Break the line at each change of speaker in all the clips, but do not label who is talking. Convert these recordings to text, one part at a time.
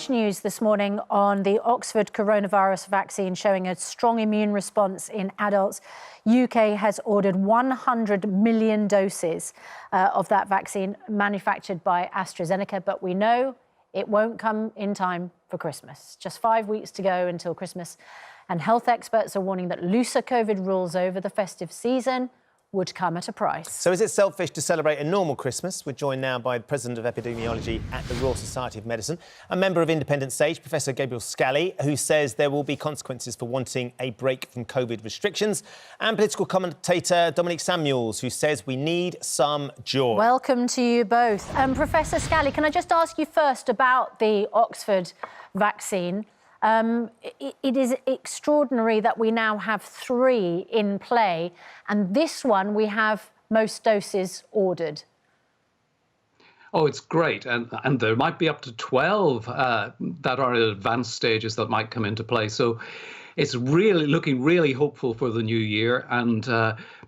much news this morning on the Oxford coronavirus vaccine showing a strong immune response in adults. UK has ordered 100 million doses of that vaccine manufactured by AstraZeneca, but we know it won't come in time for Christmas. Just 5 weeks to go until Christmas, and health experts are warning that looser COVID rules over the festive season would come at a price.
So is it selfish to celebrate a normal Christmas? We're joined now by the President of Epidemiology at the Royal Society of Medicine, a member of Independent Sage, Professor Gabriel Scally, who says there will be consequences for wanting a break from COVID restrictions, and political commentator Dominic Samuels, who says we need some joy.
Welcome to you both. Professor Scally, can I just ask you first about the Oxford vaccine? It is extraordinary that we now have 3 in play, and this one we have most doses ordered.
Oh, it's great. And there might be up to 12 that are at advanced stages that might come into play. So it's really looking really hopeful for the new year. And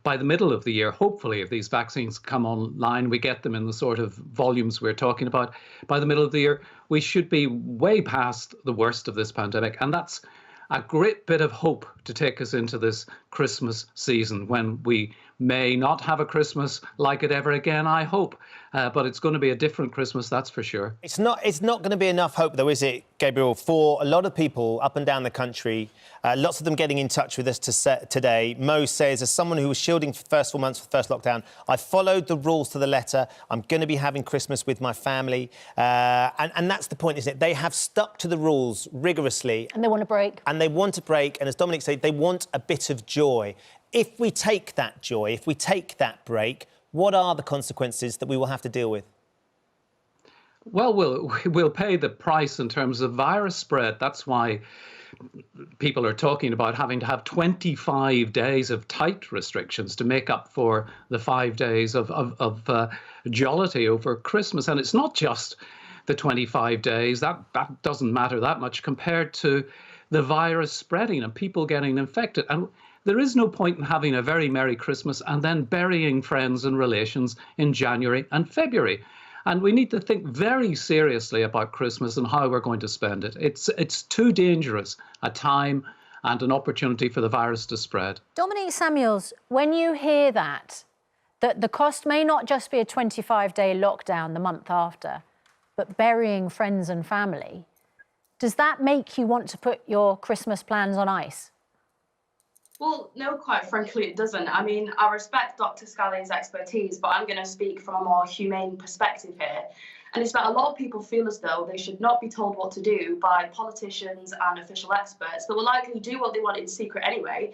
by the middle of the year, hopefully, if these vaccines come online, we get them in the sort of volumes we're talking about. By the middle of the year, we should be way past the worst of this pandemic. And that's a great bit of hope to take us into this Christmas season, when we may not have a Christmas like it ever again, I hope. But it's going to be a different Christmas, that's for sure.
It's not going to be enough hope, though, is it, Gabriel, for a lot of people up and down the country, lots of them getting in touch with us today. Mo says, as someone who was shielding for the first 4 months of the first lockdown, I followed the rules to the letter. I'm going to be having Christmas with my family. And that's the point, isn't it? They have stuck to the rules rigorously.
And they want a break.
And they want a break. And as Dominic said, they want a bit of joy. If we take that joy, if we take that break, what are the consequences that we will have to deal with?
Well, we'll pay the price in terms of virus spread. That's why people are talking about having to have 25 days of tight restrictions to make up for the 5 days of jollity over Christmas. And it's not just the 25 days. That doesn't matter that much compared to the virus spreading and people getting infected. And there is no point in having a very Merry Christmas and then burying friends and relations in January and February. And we need to think very seriously about Christmas and how we're going to spend it. It's too dangerous a time and an opportunity for the virus to spread.
Dominic Samuels, when you hear that the cost may not just be a 25-day lockdown the month after, but burying friends and family, does that make you want to put your Christmas plans on ice?
Well, no, quite frankly, it doesn't. I mean, I respect Dr. Scally's expertise, but I'm going to speak from a more humane perspective here. And it's that a lot of people feel as though they should not be told what to do by politicians and official experts that will likely do what they want in secret anyway,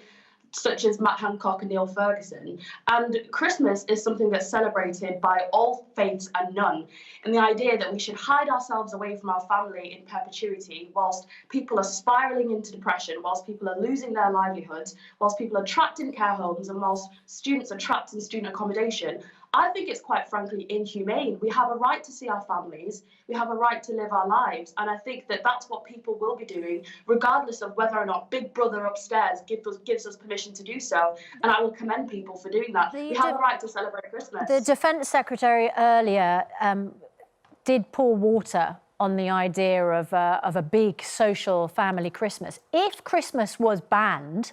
such as Matt Hancock and Neil Ferguson. And Christmas is something that's celebrated by all faiths and none. And the idea that we should hide ourselves away from our family in perpetuity whilst people are spiralling into depression, whilst people are losing their livelihoods, whilst people are trapped in care homes, and whilst students are trapped in student accommodation, I think it's quite frankly inhumane. We have a right to see our families. We have a right to live our lives. And I think that that's what people will be doing, regardless of whether or not Big Brother upstairs gives us permission to do so. And I will commend people for doing that. We have a right to celebrate Christmas.
The Defence Secretary earlier did pour water on the idea of a big social family Christmas. If Christmas was banned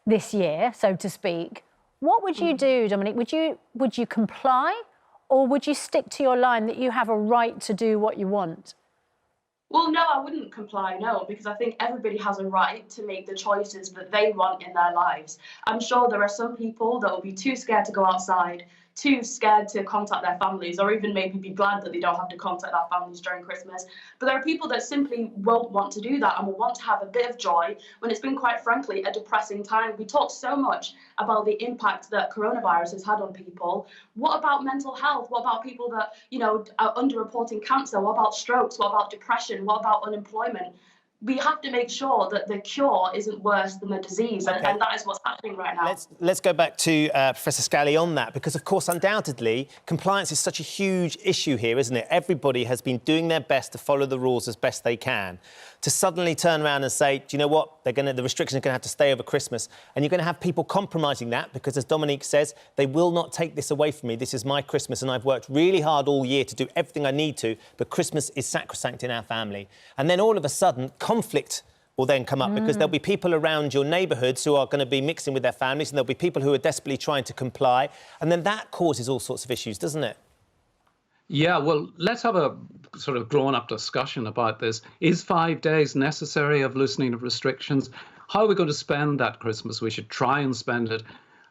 this year, so to speak, what would you do, Dominic? Would you comply, or would you stick to your line that you have a right to do what you want?
Well, no, I wouldn't comply, no, because I think everybody has a right to make the choices that they want in their lives. I'm sure there are some people that will be too scared to go outside, too scared to contact their families, or even maybe be glad that they don't have to contact their families during Christmas. But there are people that simply won't want to do that and will want to have a bit of joy when it's been, quite frankly, a depressing time. We talk so much about the impact that coronavirus has had on people. What about mental health? What about people that, are underreporting cancer? What about strokes? What about depression? What about unemployment? We have to make sure that the cure isn't worse than the disease, and that is what's happening right now.
Let's go back to Professor Scally on that, because, of course, undoubtedly, compliance is such a huge issue here, isn't it? Everybody has been doing their best to follow the rules as best they can. to suddenly turn around and say, do you know what, the restrictions are going to have to stay over Christmas. And you're going to have people compromising that because, as Dominique says, they will not take this away from me. This is my Christmas and I've worked really hard all year to do everything I need to, but Christmas is sacrosanct in our family. And then all of a sudden, conflict will then come up because there'll be people around your neighbourhoods who are going to be mixing with their families, and there'll be people who are desperately trying to comply. And then that causes all sorts of issues, doesn't it?
Yeah, well, let's have a sort of grown-up discussion about this. Is 5 days necessary of loosening of restrictions? How are we going to spend that Christmas? We should try and spend it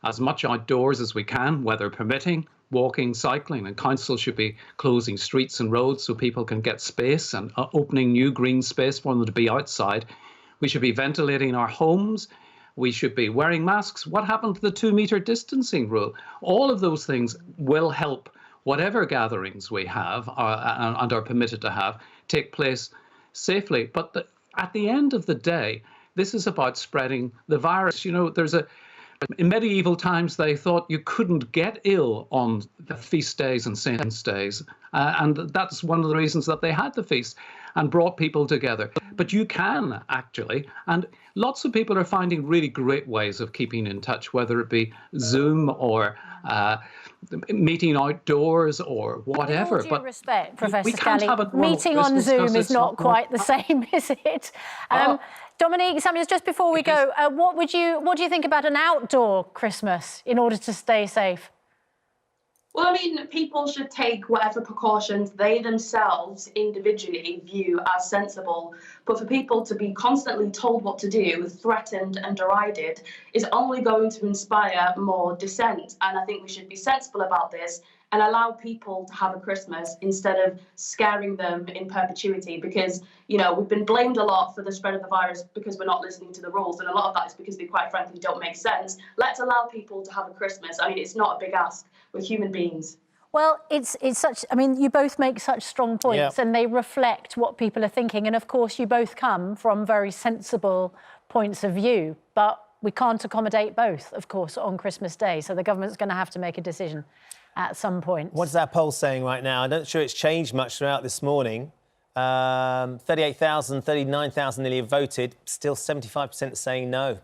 as much outdoors as we can, weather permitting, walking, cycling, and council should be closing streets and roads so people can get space and opening new green space for them to be outside. We should be ventilating our homes. We should be wearing masks. What happened to the 2-metre distancing rule? All of those things will help whatever gatherings we have and are permitted to have take place safely. But at the end of the day, this is about spreading the virus. You know, in medieval times, they thought you couldn't get ill on the feast days and saints' days. And that's one of the reasons that they had the feast and brought people together. But you can, actually. And lots of people are finding really great ways of keeping in touch, whether it be Zoom or meeting outdoors or whatever.
With all due respect, Professor
we can't
Scally,
have a normal
meeting on
Christmas
Zoom
'cause
is
it's
not quite the same, is it? Dominique, Samuels, just before we go, what do you think about an outdoor Christmas in order to stay safe?
Well, I mean, people should take whatever precautions they themselves individually view as sensible. But for people to be constantly told what to do, threatened and derided, is only going to inspire more dissent. And I think we should be sensible about this and allow people to have a Christmas instead of scaring them in perpetuity. Because, you know, we've been blamed a lot for the spread of the virus because we're not listening to the rules. And a lot of that is because they, quite frankly, don't make sense. Let's allow people to have a Christmas. I mean, it's not a big ask. We're human beings.
Well, it's such, I mean, you both make such strong points and they reflect what people are thinking. And of course, you both come from very sensible points of view, but we can't accommodate both, of course, on Christmas Day. So the government's going to have to make a decision at some point.
What's that poll saying right now? I'm not sure it's changed much throughout this morning. 38,000, 39,000 nearly have voted. Still 75% saying no.